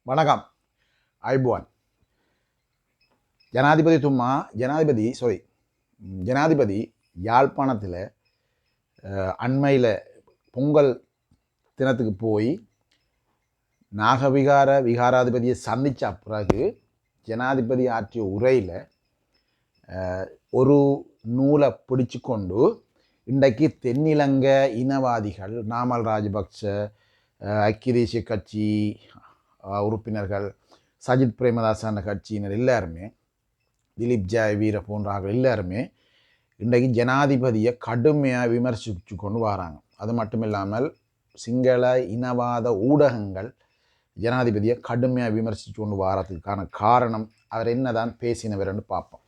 வணக்கம். ஐபோன் ஜனாதிபதி யாழ்ப்பாணத்தில் அண்மையில் பொங்கல் தினத்துக்கு போய் விகாராதிபதியை சந்தித்த பிறகு ஜனாதிபதி ஆற்றிய உரையில் ஒரு நூலை பிடிச்சு கொண்டு இன்றைக்கு தென்னிலங்கை இனவாதிகள் நாமல் ராஜபக்ச, ஐக்கிய தேசிய கட்சி உறுப்பினர்கள், சஜித் பிரேமதாசன் கட்சியினர் எல்லாருமே, திலீப் ஜெயவீர போன்றார்கள் எல்லாருமே இன்றைக்கு ஜனாதிபதியை கடுமையாக விமர்சித்து கொண்டு வராங்க. அது மட்டும் இல்லாமல் சிங்கள இனவாத ஊடகங்கள் ஜனாதிபதியை கடுமையாக விமர்சித்து கொண்டு வரதுக்கான காரணம் அவர் என்னதான் பேசினவர்னு பார்ப்போம்.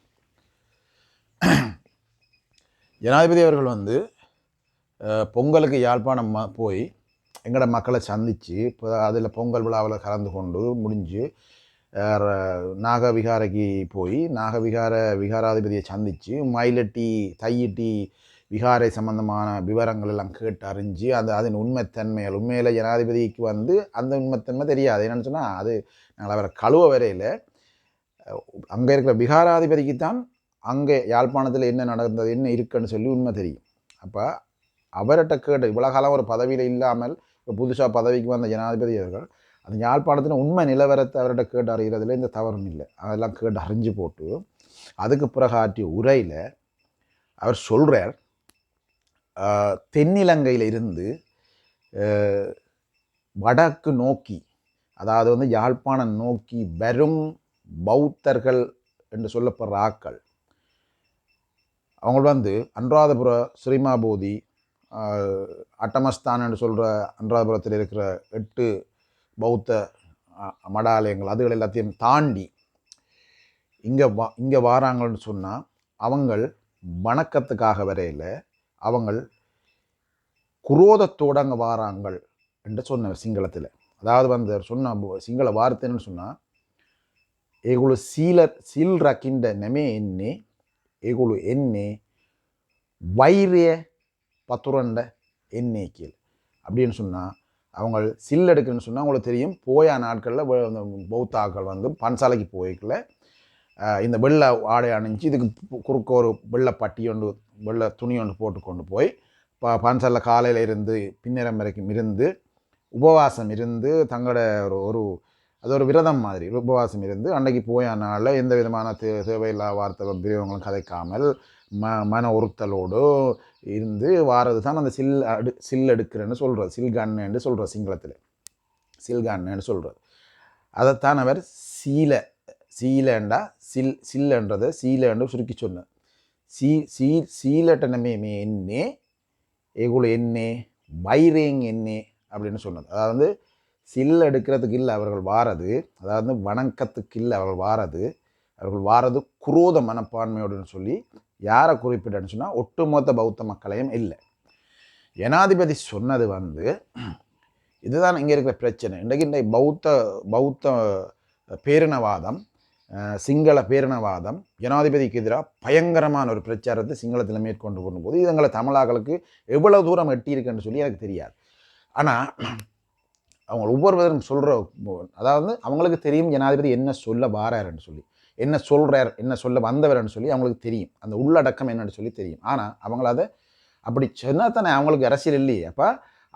ஜனாதிபதி அவர்கள் பொங்கலுக்கு யாழ்ப்பாணம் போய் எங்களோட மக்களை சந்தித்து இப்போ அதில் பொங்கல் விழாவில் கலந்து கொண்டு முடிஞ்சு நாகவிகாரைக்கு போய் விகாராதிபதியை சந்தித்து மயிலட்டி தையிட்டி விகாரை சம்பந்தமான விவரங்கள் எல்லாம் கேட்டு அறிஞ்சு அதன் உண்மைத்தன்மைகள் உண்மையில் ஜனாதிபதிக்கு அந்த உண்மைத்தன்மை தெரியாது. என்னென்னு சொன்னால் அது நாங்கள் அவரை கழுவ வரையில் அங்கே இருக்கிற விகாராதிபதிக்கு தான் அங்கே யாழ்ப்பாணத்தில் என்ன நடந்தது என்ன இருக்குன்னு சொல்லி உண்மை தெரியும். அப்போ அவர்கிட்ட கேட்டு இவ்வளோ காலம் ஒரு பதவியில் இல்லாமல் இப்போ புதுசாக பதவிக்கு வந்த ஜனாதிபதி அவர்கள் அந்த யாழ்ப்பாணத்தின் உண்மை நிலவரத்தை அவர்கிட்ட கேட்டு அறிகிறதுல இந்த தவறும் இல்லை. அதெல்லாம் கேட்டு அறிஞ்சு போட்டு அதுக்கு பிறகு ஆற்றிய உரையில் அவர் சொல்கிறார், தென்னிலங்கையில் இருந்து வடக்கு நோக்கி, அதாவது யாழ்ப்பாணம் நோக்கி வரும் பௌத்தர்கள் என்று சொல்லப்படுற ஆக்கள் அவங்க அனுராதபுர ஸ்ரீமாபோதி அட்டமஸ்தான் என்று சொல்கிற அனுராதபுரத்தில் இருக்கிற 8 பௌத்த மடாலயங்கள் அதுகள் எல்லாத்தையும் தாண்டி இங்கே வாராங்கன்னு சொன்னால் அவங்கள் வணக்கத்துக்காக வரையில் அவங்கள் குரோதத்தோடு அங்கே வாராங்கள் என்று சொன்னவர் சிங்களத்தில். அதாவது சொன்ன சிங்கள வார்த்தைன்னு சொன்னால் ஏகுழு சீல் ரக்கின்ற நெமே என்னே ஏகுழு என்னே வைரிய பத்துரண்ட எண்ணெய் கீழ் அப்படின்னு சொன்னால் அவங்க சில் எடுக்குன்னு சொன்னால் அவங்களுக்கு தெரியும். போயா நாட்களில் பௌத்த ஆக்கள் பன்சாலைக்கு போய்க்கல இந்த வெள்ளை ஆடை அணிஞ்சு இதுக்கு குறுக்க ஒரு வெள்ளை பட்டி ஒன்று வெள்ளை துணி ஒன்று போட்டு கொண்டு போய் பன்சாலையில் காலையில் இருந்து பின்னிரம் வரைக்கும் இருந்து உபவாசம் இருந்து தங்களோட அது ஒரு விரதம் மாதிரி உபவாசம் இருந்து அன்றைக்கு போயா நாளில் எந்த விதமான தேவையில்லா வார்த்தை பிரிவங்களும் கதைக்காமல் மன உறுத்தலோடு இருந்து வாரது தான் அந்த சில் எடுக்கிறேன்னு சொல்கிறது, சில்கன்னு சொல்கிறது. சிங்களத்தில் சில்கன்னு சொல்கிறது. அதைத்தான் அவர் சீலண்டா சில்லன்றதை சீலண்டு சுருக்கி சொன்னார். சீலட்டனமே என்னே ஏகுழு என்னே வைரேங் என்னே அப்படின்னு சொன்னது. அதாவது சில் எடுக்கிறதுக்கு இல்லை அவர்கள் வாரது, அதாவது வணக்கத்துக்கு இல்லை அவர்கள் வாரது குரோத மனப்பான்மையோடுன்னு சொல்லி யாரை குறிப்பிட்டேன்னு சொன்னால் ஒட்டுமொத்த பௌத்த மக்களையும் இல்லை. ஜனாதிபதி சொன்னது இதுதான் இங்கே இருக்கிற பிரச்சனை. இன்றைக்கு பௌத்த பேரினவாதம், சிங்கள பேரினவாதம் ஜனாதிபதிக்கு எதிராக பயங்கரமான ஒரு பிரச்சாரத்தை சிங்களத்தில் மேற்கொண்டு போகும்போது இது எங்களை தமிழர்களுக்கு எவ்வளோ தூரம் எட்டியிருக்குன்னு சொல்லி எனக்கு தெரியாது. ஆனால் அவங்க ஒவ்வொருவரும் சொல்கிற, அதாவது அவங்களுக்கு தெரியும் ஜனாதிபதி என்ன சொல்ல வாராருன்னு சொல்லி, என்ன சொல்கிறார், என்ன சொல்ல வந்தவர்னு சொல்லி அவங்களுக்கு தெரியும், அந்த உள்ளடக்கம் என்னன்னு சொல்லி தெரியும். ஆனால் அவங்கள அதை அப்படி சொன்னால் தானே அவங்களுக்கு அரசியல் இல்லையே. அப்போ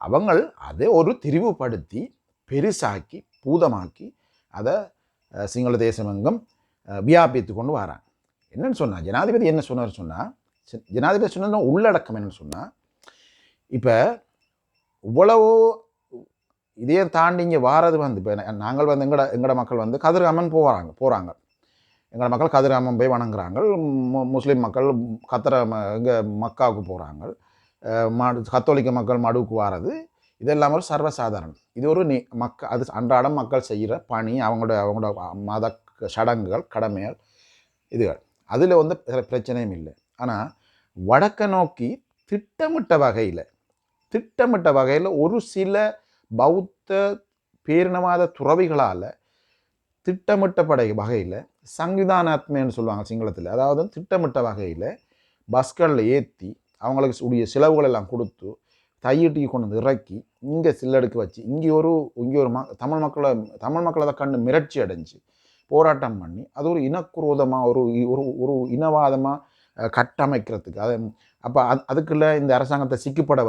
அவங்க அதை ஒரு திரிவுபடுத்தி பெருசாக்கி பூதமாக்கி அதை சிங்கள தேசமெங்கும் வியாபித்து கொண்டு வராங்க. என்னென்னு சொன்னால் ஜனாதிபதி என்ன சொன்னார் ஜனாதிபதி சொன்ன உள்ளடக்கம் என்னென்னு சொன்னால், இப்போ இவ்வளவோ இதையே தாண்டி இங்கே வாரது இப்போ நாங்கள் எங்களோட மக்கள் கதிர்காமன் போகிறாங்க. எங்களோட மக்கள் கதிர்காமன் போய் வணங்குறாங்க. முஸ்லீம் மக்கள் எங்கள் மக்காவுக்கு போகிறாங்க. கத்தோலிக்க மக்கள் மடுவுக்கு வாரது இதெல்லாம் ஒரு சர்வசாதாரணம். இது ஒரு அது அன்றாடம் மக்கள் செய்கிற பணி, அவங்களோட மத சடங்குகள், கடமைகள், இதுகள். அதில் பிரச்சனையும் இல்லை. ஆனால் வடக்க நோக்கி திட்டமிட்ட வகையில் ஒரு சில பௌத்த பேரினவாத துறவிகளால் திட்டமிட்ட வகையில் சங்கிதானாத்மேன்னு சொல்லுவாங்க சிங்களத்தில். அதாவது திட்டமிட்ட வகையில் பஸ்களில் ஏற்றி அவங்களுக்கு உடைய செலவுகள் எல்லாம் கொடுத்து தையிட்டி கொண்டு வந்து இறக்கி இங்கே சில்லடுக்கு வச்சு இங்கே ஒரு தமிழ் மக்களை அதை கண்டு மிரட்சி அடைஞ்சு போராட்டம் பண்ணி அது ஒரு இனக்குரோதமாக ஒரு ஒரு ஒரு இனவாதமாக கட்டமைக்கிறதுக்கு அதை அப்போ அதுக்குள்ள இந்த அரசாங்கத்தை சிக்கப்பட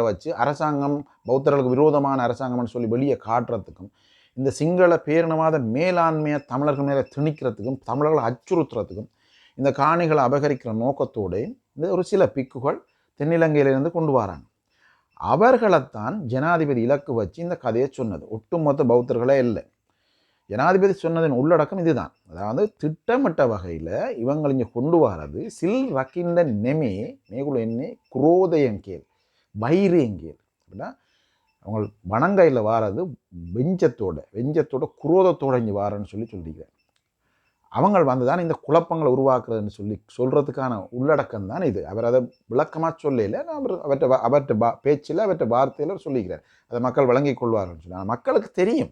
வச்சு அரசாங்கம் பௌத்தர்களுக்கு விரோதமான அரசாங்கம்னு சொல்லி வெளியே காட்டுறதுக்கும் இந்த சிங்கள பேரினவாத மேலாண்மையை தமிழர்கள் மேலே திணிக்கிறதுக்கும் தமிழர்களை அச்சுறுத்துறதுக்கும் இந்த காணிகளை அபகரிக்கிற நோக்கத்தோடு இந்த ஒரு சில பிக்குகள் தென்னிலங்கையிலிருந்து கொண்டு வராங்க. அவர்களைத்தான் ஜனாதிபதி இலக்கு வச்சு இந்த கதையை சொன்னது. ஒட்டுமொத்த பௌத்தர்களே இல்லை. ஜனாதிபதி சொன்னதின் உள்ளடக்கம் இதுதான். அதாவது திட்டமிட்ட வகையில் இவங்க இங்கே கொண்டு வர்றது சில் ரக்கின்ற நெமே மேகுல என்ன குரோதயங்கேல் வைரியங்கேல் அப்படின்னா அவங்க வணங்கையில் வாரது வெஞ்சத்தோட குரோதத்தோட இங்கே வாரன்னு சொல்லியிருக்கிறார். அவங்க வந்து தான் இந்த குழப்பங்களை உருவாக்குறதுன்னு சொல்கிறதுக்கான உள்ளடக்கம் தான் இது. அவர் அதை விளக்கமாக சொல்லல, அவர்கிட்ட பேச்சில் அவர்கிட்ட வார்த்தையில் சொல்லிக்கிறார். அதை மக்கள் வழங்கி கொள்வார்னு சொல்லி. ஆனால் மக்களுக்கு தெரியும்,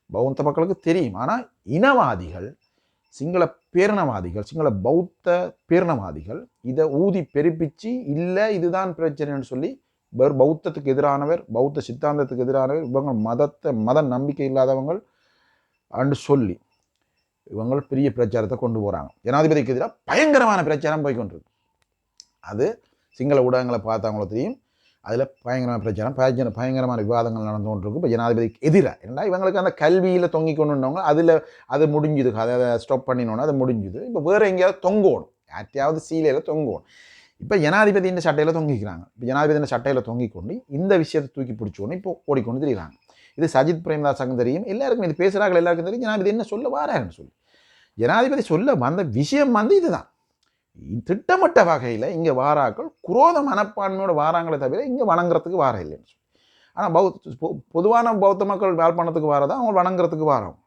பௌத்த மக்களுக்கு தெரியும். ஆனால் இனவாதிகள், சிங்கள பேரினவாதிகள், சிங்கள பௌத்த பேரினவாதிகள் இதை ஊதி பெருப்பிச்சு இல்லை இதுதான் பிரச்சனைன்னு சொல்லி பௌத்தத்துக்கு எதிரானவர், பௌத்த சித்தாந்தத்துக்கு எதிரானவர், இவங்க மத நம்பிக்கை இல்லாதவங்கள் அண்டு சொல்லி இவங்க பெரிய பிரச்சாரத்தை கொண்டு போகிறாங்க. ஜனாதிபதிக்கு எதிராக பயங்கரமான பிரச்சாரம் போய்கொண்டிருக்கு. அது சிங்கள ஊடகங்களை பார்த்தவங்கள தெரியும். அதில் பயங்கரமான பிரச்சாரம், பயங்கரமான விவாதங்கள் நடந்து கொண்டிருக்கு. இப்போ ஜனாதிபதிக்கு எதிராக ஏன்னா இவங்களுக்கு அந்த கல்வியில் தொங்கி கொண்டுவங்க அது முடிஞ்சுது, அதை ஸ்டாப் பண்ணினோன்னா அது முடிஞ்சுது. இப்போ வேறு எங்கேயாவது தொங்கணும், யார்ட்டையாவது சீலையில் தொங்கணும். இப்போ ஜனாதிபதியின் சட்டையில் தொங்கிக்கிறாங்க. இப்போ ஜனாதிபதியின் சட்டையில் தொங்கி கொண்டு இந்த விஷயத்தை தூக்கி பிடிச்சோன்னு இப்போ ஓடிக்கொண்டு தெரியுறாங்க. இது சஜித் பிரேமதாஸுக்கும் தெரியும், எல்லாருக்கும் இது பேசுகிறார்கள், எல்லாருக்கும் தெரியும் ஜனாதிபதி என்ன சொல்ல வாராருன்னு சொல்லி. ஜனாதிபதி சொல்ல வந்த விஷயம் வந்து இதுதான். திட்டமிட்ட வகையில் இங்கே வாராக்கள் குரோத மனப்பான்மையோட வாராங்களே தவிர இங்கே வணங்குறதுக்கு வார இல்லைன்னு சொல்லி. ஆனால் பொதுவான பௌத்த மக்கள் யாழ்ப்பாணத்துக்கு வாரதான் அவங்க வணங்குறதுக்கு வாரம்.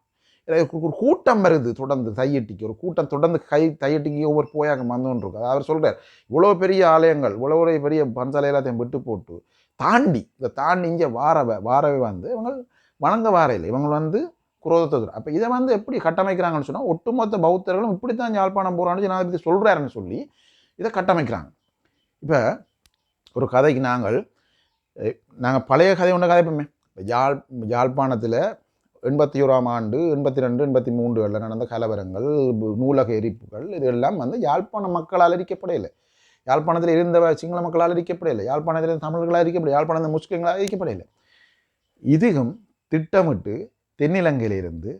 ஒரு கூட்டம் வருது தொடர்ந்து தையட்டிக்கு, ஒரு கூட்டம் தொடர்ந்து தையட்டிக்கு ஒவ்வொரு போயாக வந்துன்னு இருக்கு. அவர் சொல்கிறார், இவ்வளோ பெரிய ஆலயங்கள், இவ்வளோ பெரிய பன்சாலை எல்லாத்தையும் விட்டு போட்டு இதை தாண்டி இங்கே வாரவே வந்து இவங்க வணங்க வார இல்லை, இவங்க வந்து குரோதத்தை. அப்போ இதை வந்து எப்படி கட்டமைக்கிறாங்கன்னு சொன்னால் ஒட்டுமொத்த பௌத்தர்களும் இப்படித்தான் யாழ்ப்பாணம் போகிறான்னு ஜனாதிபதி சொல்கிறாருன்னு சொல்லி இதை கட்டமைக்கிறாங்க. இப்போ ஒரு கதைக்கு நாங்கள் பழைய கதை ஒன்று கதைப்போமே. யாழ்ப்பாணத்தில் 81ஆம் ஆண்டு 82, 83 நடந்த கலவரங்கள், நூலக எரிப்புகள், இதெல்லாம் வந்து யாழ்ப்பாண மக்களால் அழிக்கப்படையில்லை. யாழ்ப்பாணத்தில் இருந்த சிங்கள மக்களால் அழிக்கப்படையில்லை. யாழ்ப்பாணத்தில் இருந்த தமிழர்களால் அழிக்கப்படையில்லை. யாழ்ப்பாணத்தில் முஸ்லிம்களால் அழிக்கப்படையில்லை. இதுவும் திட்டமிட்டு தென்னிலங்கையிலிருந்து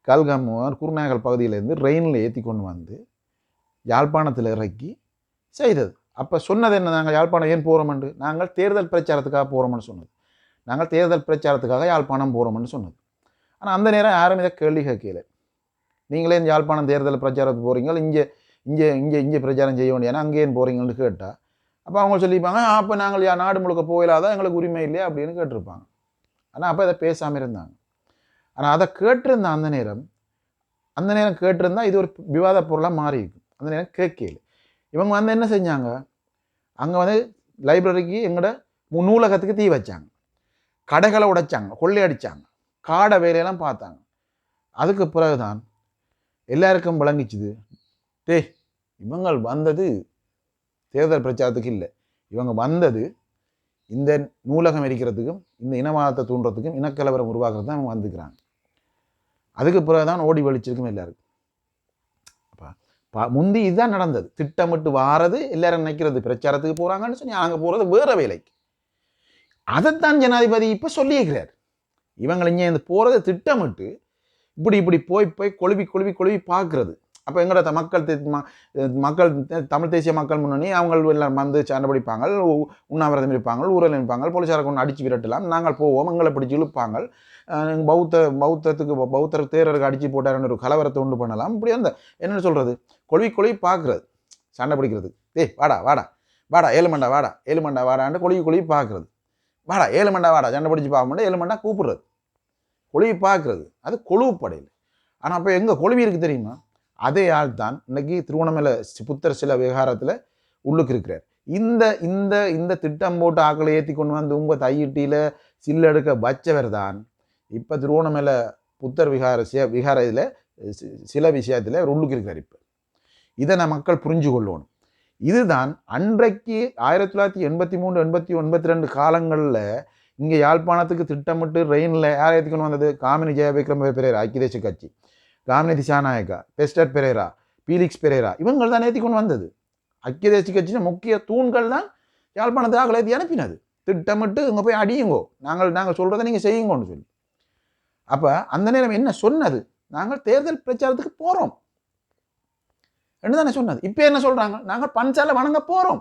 கல்கமுவார் குருநாகல் பகுதியிலேருந்து ரெயினில் ஏற்றி கொண்டு வந்து யாழ்ப்பாணத்தில் இறக்கி செய்தது. அப்போ சொன்னது என்ன, நாங்கள் யாழ்ப்பாணம் ஏன் போகிறோம்னு, நாங்கள் தேர்தல் பிரச்சாரத்துக்காக போகிறோம்னு சொன்னது. நாங்கள் தேர்தல் பிரச்சாரத்துக்காக யாழ்ப்பாணம் போகிறோம்னு சொன்னது. ஆனால் அந்த நேரம் யாரும் இதை கேள்வி கேட்கல. நீங்களே இந்த யாழ்ப்பாணம் தேர்தல் பிரச்சாரத்துக்கு போகிறீங்க, இங்கே பிரச்சாரம் செய்ய வேண்டிய அங்கே ஏன் போகிறீங்கன்னு கேட்டால் அப்போ அவங்க சொல்லியிருப்பாங்க, அப்போ நாங்கள் நாடு முழுக்க போயிடாதான் எங்களுக்கு உரிமை இல்லையா அப்படின்னு கேட்டிருப்பாங்க. ஆனால் அப்போ இதை பேசாமல் இருந்தாங்க. ஆனால் அதை கேட்டிருந்த அந்த நேரம் கேட்டிருந்தால் இது ஒரு விவாத பொருளாக மாறி இருக்கும். அந்த நேரம் கேட்கல. இவங்க வந்து என்ன செஞ்சாங்க, அங்கே வந்து லைப்ரரிக்கு எங்களோட நூலகத்துக்கு தீ வச்சாங்க, கடைகளை உடைச்சாங்க, கொள்ளையடிச்சாங்க, காடை வேலையெல்லாம் பார்த்தாங்க. அதுக்கு பிறகுதான் எல்லாருக்கும் விளங்கிச்சுது, இவங்க வந்தது தேர்தல் பிரச்சாரத்துக்கு இல்லை, இவங்க வந்தது இந்த நூலகம் எரிக்கிறதுக்கும் இந்த இனவாதத்தை தூண்டுறதுக்கும் இனக்கலவரம் உருவாக்குறது தான் அவங்க வந்துக்கிறாங்க. அதுக்கு பிறகுதான் ஓடி வலிச்சிருக்கும் எல்லாருக்கும். அப்போ முந்தி இதுதான் நடந்தது. திட்டமிட்டு வாரது, எல்லாரும் நினைக்கிறது பிரச்சாரத்துக்கு போகிறாங்கன்னு சொல்லி அங்கே போகிறது வேறு வேலைக்கு. அதைத்தான் ஜனாதிபதி இப்போ சொல்லியிருக்கிறார். இவங்க இங்கே இந்த போகிறத திட்டமிட்டு இப்படி போய் கொழுவி பார்க்குறது. அப்போ எங்களோட மக்கள் தமிழ் தேசிய மக்கள் முன்னணி அவங்க எல்லாம் வந்து சண்டை பிடிப்பாங்க, உண்ணாவிரதம் இருப்பாங்க, ஊரில் இருப்பாங்க, போலீஸாரை கொண்டு அடித்து விரட்டலாம், நாங்கள் போவோம், எங்களை பிடிச்சி இழுப்பாங்க, பௌத்தருக்கு தேரருக்கு அடித்து போட்டாருன்னு ஒரு கலவரத்தை உண்டு பண்ணலாம். இப்படி அந்த என்னென்னு சொல்கிறது, கொழுவி பார்க்குறது, சண்டை பிடிக்கிறது. வாடா 7 மண்டா வாடான்ட்டு கொழுவி பார்க்குறது. வாடா 7 மண்டா சண்டை பிடிச்சி பார்க்க 7 மண்டா கூப்பிடுறது, கொழுவி பார்க்குறது. அது கொழுவு படையில். ஆனால் அப்போ எங்கே கொழுவி இருக்குது தெரியுமா? அதே ஆள் தான் இன்னைக்கு திருவண்ணாமலை புத்தர் சில விவகாரத்தில் உள்ளுக்கு இருக்கிறார். இந்த திட்டம் போட்டு ஆக்களை ஏற்றி கொண்டு வந்து உங்கள் தையிட்டியில் சில்லு எடுக்க வச்சவர் தான் இப்போ திருவண்ணாமலை புத்தர் விகார இதில் சில விஷயத்தில் உள்ளுக்கு இருக்கிறார். இப்போ இதை நான் மக்கள் புரிஞ்சு கொள்ளணும். இதுதான் அன்றைக்கு 1983 82 காலங்களில் இங்கே யாழ்ப்பாணத்துக்கு திட்டமிட்டு ரெயினில் யார் ஏற்றிக்கொண்டு வந்தது? காமினி ஜெயவிக்ரம பெரேரா ஐக்கிய தேசிய கட்சி, காமினி திசாநாயக்கா, பெஸ்டர் பெரேரா, பீலிக்ஸ் பெரேரா, இவங்கள் தான் ஏற்றிக்கொண்டு வந்தது. ஐக்கிய தேசிய கட்சியின் முக்கிய தூண்கள் தான் யாழ்ப்பாணத்துக்காக ஏற்றி அனுப்பினது. திட்டமிட்டு இங்கே போய் அடியுங்கோ, நாங்கள் சொல்கிறத நீங்கள் செய்யுங்கன்னு சொல்லி. அப்போ அந்த நேரம் என்ன சொன்னது? நாங்கள் தேர்தல் பிரச்சாரத்துக்கு போகிறோம் என்று தானே சொன்னது. இப்போ என்ன சொல்கிறாங்க? நாங்கள் பஞ்சாலை வணங்க போகிறோம்,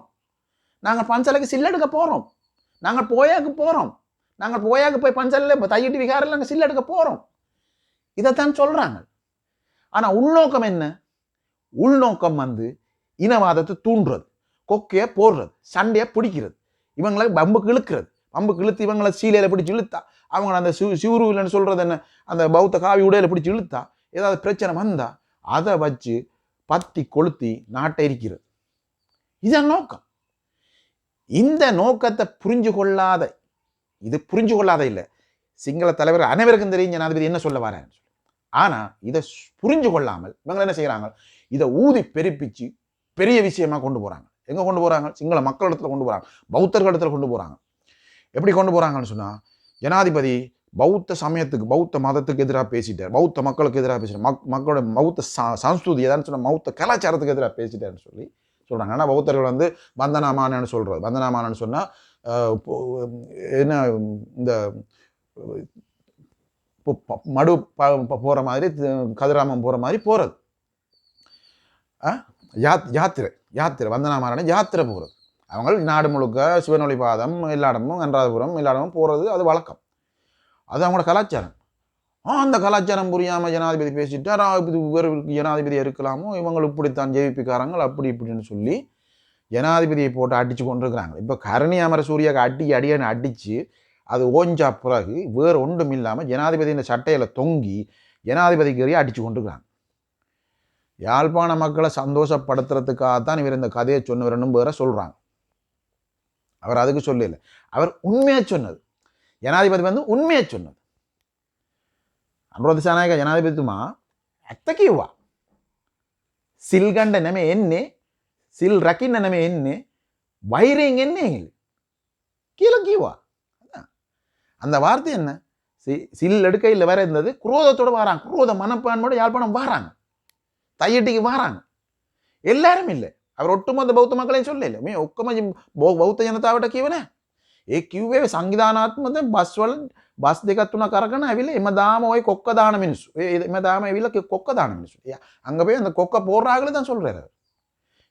நாங்கள் பஞ்சாலைக்கு சில்லெடுக்க போகிறோம், நாங்கள் போயாக்கு போகிறோம், நாங்கள் போயாக்கு போய் பஞ்சாலையில் இப்போ தையிட்டு விகாரில் நாங்கள் சில்லெடுக்க போகிறோம், இதைத்தான் சொல்கிறாங்க. ஆனால் உள்நோக்கம் என்ன? உள்நோக்கம் இனவாதத்தை தூண்டுறது, கொக்கையை போடுறது, சண்டையை பிடிக்கிறது, இவங்களை பம்புக்கு இழுக்கிறது, பம்புக்கு இழுத்து இவங்களை சீலையில் பிடிச்சி இழுத்தா, அவங்கள அந்த சிவுருவில்னு சொல்கிறது என்ன, அந்த பௌத்த காவி உடையில பிடிச்சி இழுத்தா ஏதாவது பிரச்சனை வந்தால் அதை வச்சு பத்தி கொளுத்தி நாட்டை இருக்கிறது. இதன் நோக்கம். இந்த நோக்கத்தை புரிஞ்சு கொள்ளாத இல்லை சிங்கள தலைவர் அனைவருக்கும் தெரியும் ஜனாதிபதி என்ன சொல்ல வரேன்னு சொல்லி. ஆனால் இதை புரிஞ்சு கொள்ளாமல் இவங்க என்ன செய்கிறாங்க? இதை ஊதி பெருப்பிச்சு பெரிய விஷயமா கொண்டு போகிறாங்க. எங்கே கொண்டு போகிறாங்க? சிங்கள மக்கள் இடத்துல கொண்டு போகிறாங்க, பௌத்தர்கள் இடத்துல கொண்டு போகிறாங்க. எப்படி கொண்டு போகிறாங்கன்னு சொன்னால், ஜனாதிபதி பௌத்த சமயத்துக்கு பௌத்த மதத்துக்கு எதிராக பேசிட்டார், பௌத்த மக்களுக்கு எதிராக பேசிட்டார், மக்களோட பௌத்த சம்ஸ்கிருதி எதான்னு சொன்னால் பௌத்த கலாச்சாரத்துக்கு எதிராக பேசிட்டார்னு சொல்லி சொல்கிறாங்க. ஆனால் பௌத்தர்கள் பந்தனாமானன்னு சொல்கிறது. பந்தனாமானன்னு சொன்னால் என்ன, இந்த மடு போகிற மாதிரி, கதிராமம் போகிற மாதிரி போகிறது, யாத்திரை வந்தனாமாரான யாத்திரை போகிறது. அவங்க நாடு முழுக்க சிவனொளி பாதம் எல்லா இடமும் கன்றாதபுரம் எல்லா இடமும் போகிறது, அது வழக்கம், அது அவங்களோட கலாச்சாரம். அந்த கலாச்சாரம் புரியாமல் ஜனாதிபதி பேசிட்டார், இது வேறு ஜனாதிபதி இருக்கலாமோ, இவங்க இப்படித்தான் ஜெயிப்பிக்காரங்க அப்படி இப்படின்னு சொல்லி ஜனாதிபதியை போட்டு அடித்து கொண்டிருக்கிறாங்க. இப்போ கரணி அமரசூரியாவுக்கு அடியான்னு அடித்து அது ஓஞ்சா பிறகு வேறு ஒன்றும் இல்லாமல் ஜனாதிபதி இந்த சட்டையில் தொங்கி ஜனாதிபதிக்கு அடித்து கொண்டிருக்கிறாங்க. யாழ்ப்பாண மக்களை சந்தோஷப்படுத்துறதுக்காகத்தான் இவர் இந்த கதையை சொன்னவர்னும் வேற சொல்கிறாங்க. அவர் அதுக்கு சொல்லல, அவர் உண்மையை சொன்னது. ஜனாதிபதி உண்மையை சொன்னது. அனுரோத சாநாயක ජනාධිපතිතුමා ඇත්ත කිව්වා. සිල් ගන්න නෙමෙයි එන්නේ, සිල් රකින්න නෙමෙයි එන්නේ, වෛරයෙන් එන්නේ කියලා කිව්වා. அந்த வார்த்தை என்ன? சில் எடுக்கையில் வேற இருந்தது, குரோதத்தோடு வராங்க, குரோத மனப்பான்மையோட யாழ்ப்பாணம் வராங்க, தையட்டிக்கு வராங்க. எல்லாரும் இல்லை, அவர் ஒட்டுமொத்த பௌத்த மக்களையும் சொல்லல. මේ ඔක්කොම බෞද්ධ ජනතාවට කියවනේ. ඒ කිව්වේ සංවිධානාත්මක බස් දෙකක් තුනක් අරගෙන ඇවිල්ලා එමදාම ওই කොක්ක දාන මිනිස්සු. එමදාම ඇවිල්ලා කොක්ක දාන මිනිස්සු. அங்க போய் அந்த கொக்க போடுறாங்களே தான் சொல்றாரு.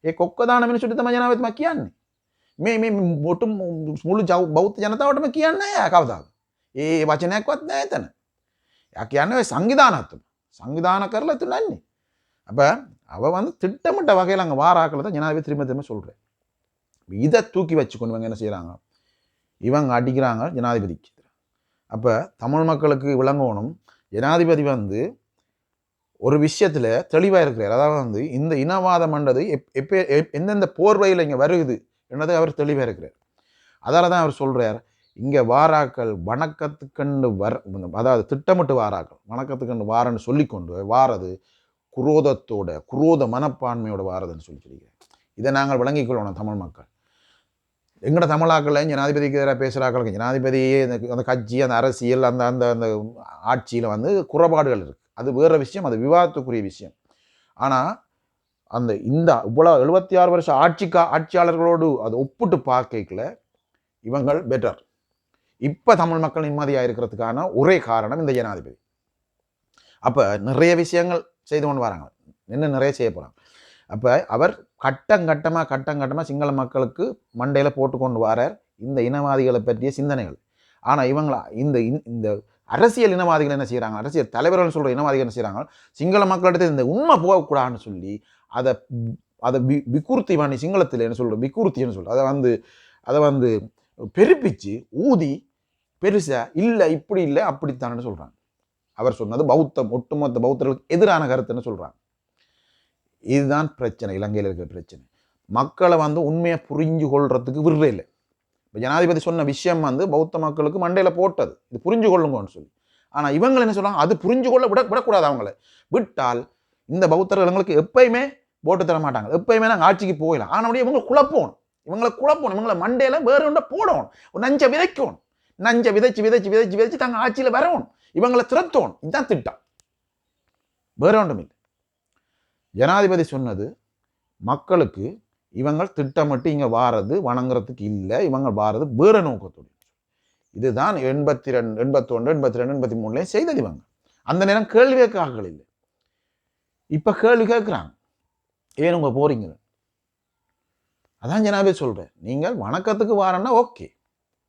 ඒ කොක්ක දාන මිනිස්සුට තමයි ජනාධිපතිතුමා කියන්නේ. මේ මොටු මුළු බෞද්ධ ජනතාවටම කියන්නේ නැහැ කවදාද. ඒ වචනයක්වත් නැහැ එතන. යා කියන්නේ ඔය සංවිධාන කරලා තුනන්නේ. அப்போ அவள் திட்டமிட்ட வகையில் அங்கே வாராக்களை தான் ஜனாதிபதி திரும்ப திரும்ப சொல்கிறேன். இதை தூக்கி வச்சு கொண்டு இவங்க என்ன செய்கிறாங்க? இவங்க அடிக்கிறாங்க ஜனாதிபதிக்கு. அப்போ தமிழ் மக்களுக்கு விளங்கணும், ஜனாதிபதி ஒரு விஷயத்தில் தெளிவாக இருக்கிறார். அதாவது இந்த இனவாதம்ன்றது எந்தெந்த போர்வையில் இங்கே வருகுது என்னது அவர் தெளிவாக இருக்கிறார். அதால் தான் அவர் சொல்கிறார், இங்கே வாராக்கள் வணக்கத்துக்கண்டு அதாவது திட்டமிட்டு வாராக்கள் வணக்கத்துக்கண்டு வாரன்னு சொல்லிக்கொண்டு வாரது குரோத மனப்பான்மையோட வாரதுன்னு சொல்லிக்கிறீங்க. இதை நாங்கள் விளங்கிக் கொள்ளணும் தமிழ் மக்கள். எங்களோட தமிழாக்கள் ஜனாதிபதிக்கு எதிராக பேசுகிறாக்களுக்கு ஜனாதிபதியே அந்த கட்சி அந்த அரசியல் அந்த அந்த அந்த ஆட்சியில் குறைபாடுகள் இருக்குது, அது வேறு விஷயம், அது விவாதத்துக்குரிய விஷயம். ஆனால் இந்த இவ்வளோ 76 வருஷம் ஆட்சியாளர்களோடு அதை ஒப்பிட்டு பார்க்கல இவங்கள் பெட்டர். இப்போ தமிழ் மக்கள் நிம்மதியாக இருக்கிறதுக்கான ஒரே காரணம் இந்த ஜனாதிபதி. அப்போ நிறைய விஷயங்கள் செய்து கொண்டு வராங்க, இன்னும் நிறைய செய்ய போகிறாங்க. அப்போ அவர் கட்டங்கட்டமாக சிங்கள மக்களுக்கு மண்டையில் போட்டு கொண்டு வரார் இந்த இனவாதிகளை பற்றிய சிந்தனைகள். ஆனால் இவங்களா இந்த அரசியல் இனவாதிகள் என்ன செய்கிறாங்க, அரசியல் தலைவர்கள் சொல்கிற இனவாதிகள் என்ன செய்கிறாங்க, சிங்கள மக்களிடத்தில் இந்த உண்மை போகக்கூடாதுன்னு சொல்லி அதை விக்குர்த்தி பண்ணி, சிங்களத்தில் என்ன சொல்கிற விக்குர்த்தின்னு சொல்கிற அதை பெருப்பிச்சு ஊதி பெருசாக இல்லை இப்படி இல்லை அப்படித்தானு சொல்கிறாங்க. அவர் சொன்னது ஒட்டுமொத்த பௌத்தர்களுக்கு எதிரான கருத்துன்னு சொல்கிறாங்க. இதுதான் பிரச்சனை, இலங்கையில் இருக்கிற பிரச்சனை. மக்களை உண்மையை புரிஞ்சு கொள்றதுக்கு விரும்பவே இல்லை. இப்போ ஜனாதிபதி சொன்ன விஷயம் பௌத்த மக்களுக்கு மண்டையில் போட்டது, இது புரிஞ்சு கொள்ளுங்கன்னு சொல்லி. ஆனால் இவங்க என்ன சொல்கிறாங்க, அது புரிஞ்சு கொள்ள விடக்கூடாது. அவங்கள விட்டால் இந்த பௌத்தர்களுக்கு எப்பயுமே போட்டு தர மாட்டாங்க. எப்பயுமே நாங்கள் ஆட்சிக்கு போகலாம். ஆனால் இவங்களை குழப்பணும், இவங்களை மண்டையில் வேறு ஒன்றை போடணும், ஒரு நஞ்சை விதைக்கணும். நஞ்சை விதைச்சு தாங்க ஆட்சியில் வரணும், இவங்களை திரட்டணும். இதுதான் திட்டம், வேற ஒன்றும் இல்லை. ஜனாதிபதி சொன்னது மக்களுக்கு இவங்கள் திட்டமிட்டு இங்கே வாரது வணங்குறதுக்கு இல்லை, இவங்க வாரது வேற நோக்கத்தோடு. இதுதான் 82, 81, 82, 83 செய்தது. இவங்க அந்த நேரம் கேள்வி கேட்க ஆட்கள் இல்லை. இப்போ கேள்வி கேட்குறாங்க, ஏன் உங்க போறீங்க? அதான் ஜனாதிபதி சொல்கிறேன், நீங்கள் வணக்கத்துக்கு வாரன்னா ஓகே,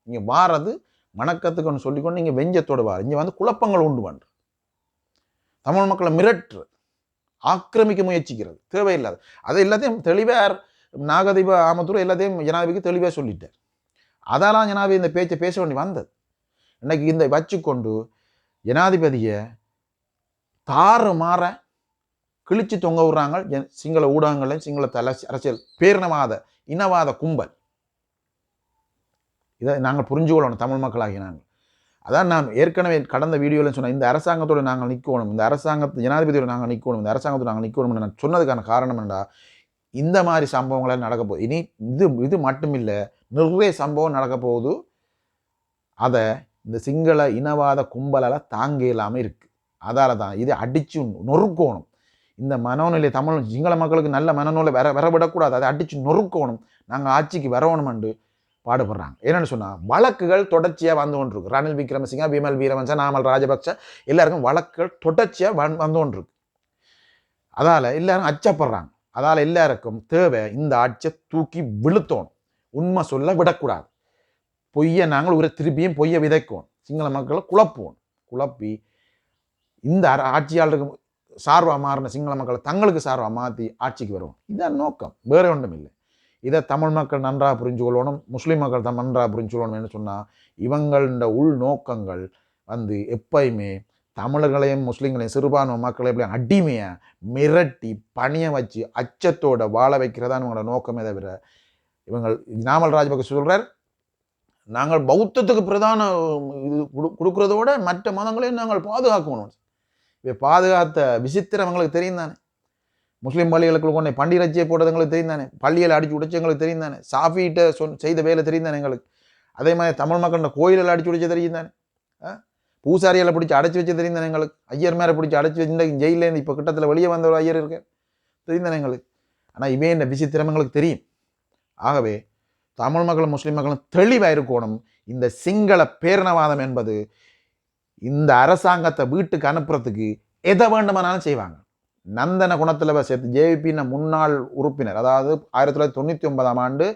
நீங்கள் வாரது வணக்கத்துக்குன்னு சொல்லிக்கொண்டு நீங்கள் வெஞ்சத்தோடு வார, இங்கே வந்து குழப்பங்கள் உண்டு பண்ணுற, தமிழ் மக்களை மிரட்டு, ஆக்கிரமிக்க முயற்சிக்கிறது தேவையில்லாது. அதை எல்லாத்தையும் தெளிவாக நாகதீப ஆமத்தூர் எல்லாத்தையும் ஜனாதிபதிக்கு தெளிவாக சொல்லிட்டார். அதெல்லாம் ஜனாதிபதி இந்த பேச்சை பேச வேண்டி வந்தது. இன்னைக்கு இந்த வச்சுக்கொண்டு ஜனாதிபதியை தாறு மாற கிழிச்சு தொங்க விடுறாங்க சிங்கள ஊடகங்களையும் சிங்கள அரசியல் பேரினவாத இனவாத கும்பல். இதை நாங்கள் புரிஞ்சுக்கொள்ளணும் தமிழ் மக்களாகி நாங்கள். அதான் நான் ஏற்கனவே கடந்த வீடியோவில் சொன்னேன், இந்த அரசாங்கத்தோடு நாங்கள் நிற்கணும், இந்த அரசாங்கத்து ஜனாதிபதியோடு நாங்கள் நிற்கணும், இந்த அரசாங்கத்தோடு நாங்கள் நிற்கணும்னு நான் சொன்னதுக்கான காரணம் என்னடா, இந்த மாதிரி சம்பவங்களை நடக்க போகுது. இனி இது மட்டும் இல்லை, நிறைய சம்பவம் நடக்க போகுது. அதை இந்த சிங்கள இனவாத கும்பலால் தாங்க இல்லாமல் இருக்குது. அதால் தான் இதை அடித்து நொறுக்கணும். இந்த மனோநிலை தமிழ் சிங்கள மக்களுக்கு நல்ல மனநூலை வரவிடக்கூடாது, அதை அடித்து நொறுக்கணும், நாங்கள் ஆட்சிக்கு வரணுமென்று பாடுபடுறாங்க. என்னென்னு சொன்னால், வழக்குகள் தொடர்ச்சியாக வந்து கொண்டிருக்கு. ரணில் விக்ரமசிங்க, விமல் வீரவன்ச, நாமல் ராஜபக்ச எல்லாருக்கும் வழக்குகள் தொடர்ச்சியாக வந்து கொண்டிருக்கு. அதால் எல்லாரும் அச்சப்படுறாங்க. அதால் எல்லாருக்கும் தேவை இந்த ஆட்சியை தூக்கி விழுத்தணும், உண்மை சொல்ல விடக்கூடாது. பொய்யை நாங்கள் ஒரு திருப்பியும் பொய்யை விதைக்கணும், சிங்கள மக்களை குழப்பி இந்த ஆட்சியாளருக்கு சார்பாக மாறின சிங்கள மக்களை தங்களுக்கு சார்பாக மாற்றி ஆட்சிக்கு வருவோம். இதுதான் நோக்கம், வேறு ஒன்றும் இல்லை. இதை தமிழ் மக்கள் நன்றாக புரிஞ்சு கொள்ளணும், முஸ்லீம் மக்கள் நன்றாக புரிஞ்சு கொள்ளணும்னு சொன்னால், இவங்கள உள் நோக்கங்கள் வந்து எப்பயுமே தமிழர்களையும் முஸ்லீம்களையும் சிறுபான்மை மக்களை எப்படி அடிமையாக மிரட்டி பணிய வச்சு அச்சத்தோடு வாழ வைக்கிறதான் இவங்களோட நோக்கமே தவிர, இவங்கள் நாமல் ராஜபக்ச சொல்கிறார், நாங்கள் பௌத்தத்துக்கு பிரதான இது கொடுக்குறதோட மற்ற மதங்களையும் நாங்கள் பாதுகாக்கணும். இப்போ பாதுகாத்த விசித்திரம் எங்களுக்கு தெரியும் தானே, முஸ்லீம் பள்ளிகளுக்கு கொண்டே பண்டிரட்சியை போட்டது எங்களுக்கு தெரியும் தானே, பள்ளியில் அடிச்சு உடைச்சு எங்களுக்கு தெரியும் தானே, சாஃபிகிட்ட செய்த வேலை தெரியும் தானே எங்களுக்கு. அதே மாதிரி தமிழ் மக்கள் கோயிலில் அடிச்சு உடைச்ச தெரியும் தானே, பூசாரிகளை பிடிச்சி அடைச்சி வச்சு தெரியும் தானே எங்களுக்கு, ஐயர் மேலே பிடிச்சி அடைச்சி வச்சு ஜெயிலேருந்து இப்போ கிட்டத்தில் வெளியே வந்த ஒரு ஐயர் இருக்க தெரியும் தானே எங்களுக்கு. ஆனால் இவே இந்த விசித்திரம் எங்களுக்கு தெரியும். ஆகவே தமிழ் மக்களும் முஸ்லீம் மக்களும் தெளிவாக இருக்கணும். இந்த சிங்கள பேரினவாதம் என்பது இந்த அரசாங்கத்தை வீட்டுக்கு அனுப்புறதுக்கு எதை வேண்டுமானாலும் செய்வாங்க. நந்தன குணத்தில் சேர்த்து ஜேவிபியின் முன்னாள் உறுப்பினர், அதாவது 1999ஆம் ஆண்டு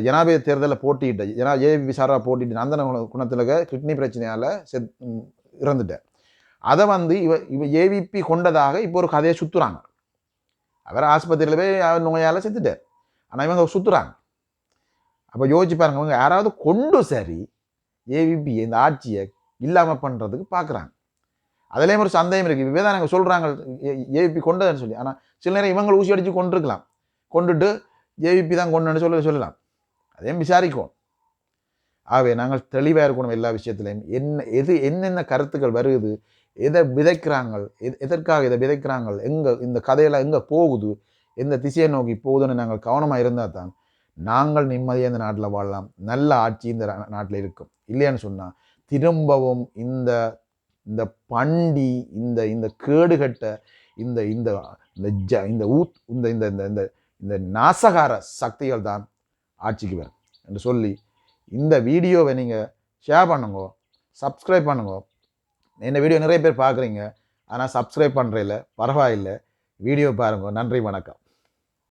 ஜனாதிபதி தேர்தலில் போட்டிட்டு ஜேவிபி சார்பாக போட்டிட்டு நந்தன குணத்தில் கிட்னி பிரச்சனையால் இறந்துட்டார். அதை வந்து இவ ஏவிபி கொண்டதாக இப்போ ஒரு கதையை சுற்றுறாங்க. அவர் ஆஸ்பத்திரியில் போய் அவர் நோயால் செத்துட்டார், ஆனால் இவங்க சுற்றுறாங்க. அப்போ யோசிச்சு பாருங்க, இவங்க யாராவது கொண்டு சரி ஏவிபி இந்த ஆட்சியை இல்லாமல் பண்ணுறதுக்கு பார்க்குறாங்க. அதுலேயும் ஒரு சந்தேகம் இருக்குது. இவே தான் நாங்கள் சொல்கிறாங்க ஏவிபி கொண்டதுன்னு சொல்லி, ஆனால் சில நேரம் இவங்க ஊசி அடித்து கொண்டிருக்கலாம், கொண்டுட்டு ஏவிபி தான் கொண்டுன்னு சொல்லலாம். அதையும் விசாரிக்கும். ஆகவே நாங்கள் தெளிவாக இருக்கணும் எல்லா விஷயத்துலையும். என்னென்ன கருத்துக்கள் வருது, எதை விதைக்கிறாங்க, எதற்காக இதை விதைக்கிறாங்க, இந்த கதையெல்லாம் எங்கே போகுது, எந்த திசையை நோக்கி போகுதுன்னு நாங்கள் கவனமாக இருந்தால் தான் நாங்கள் நிம்மதியாக இந்த நாட்டில் வாழலாம், நல்ல ஆட்சி இந்த நாட்டில் இருக்கும். இல்லையான்னு சொன்னால் திரும்பவும் இந்த இந்த பண்டி இந்த கேடுகட்ட இந்த இந்த இந்த ஊத் இந்த இந்த இந்த இந்த நாசகார சக்திகள் தான் ஆட்சிக்கு வரும் என்று சொல்லி இந்த வீடியோவை நீங்கள் ஷேர் பண்ணுங்க, சப்ஸ்கிரைப் பண்ணுங்க. இந்த வீடியோ நிறைய பேர் பார்க்குறீங்க, ஆனால் சப்ஸ்கிரைப் பண்ணுறதில்ல, பரவாயில்லை, வீடியோ பாருங்க. நன்றி, வணக்கம்.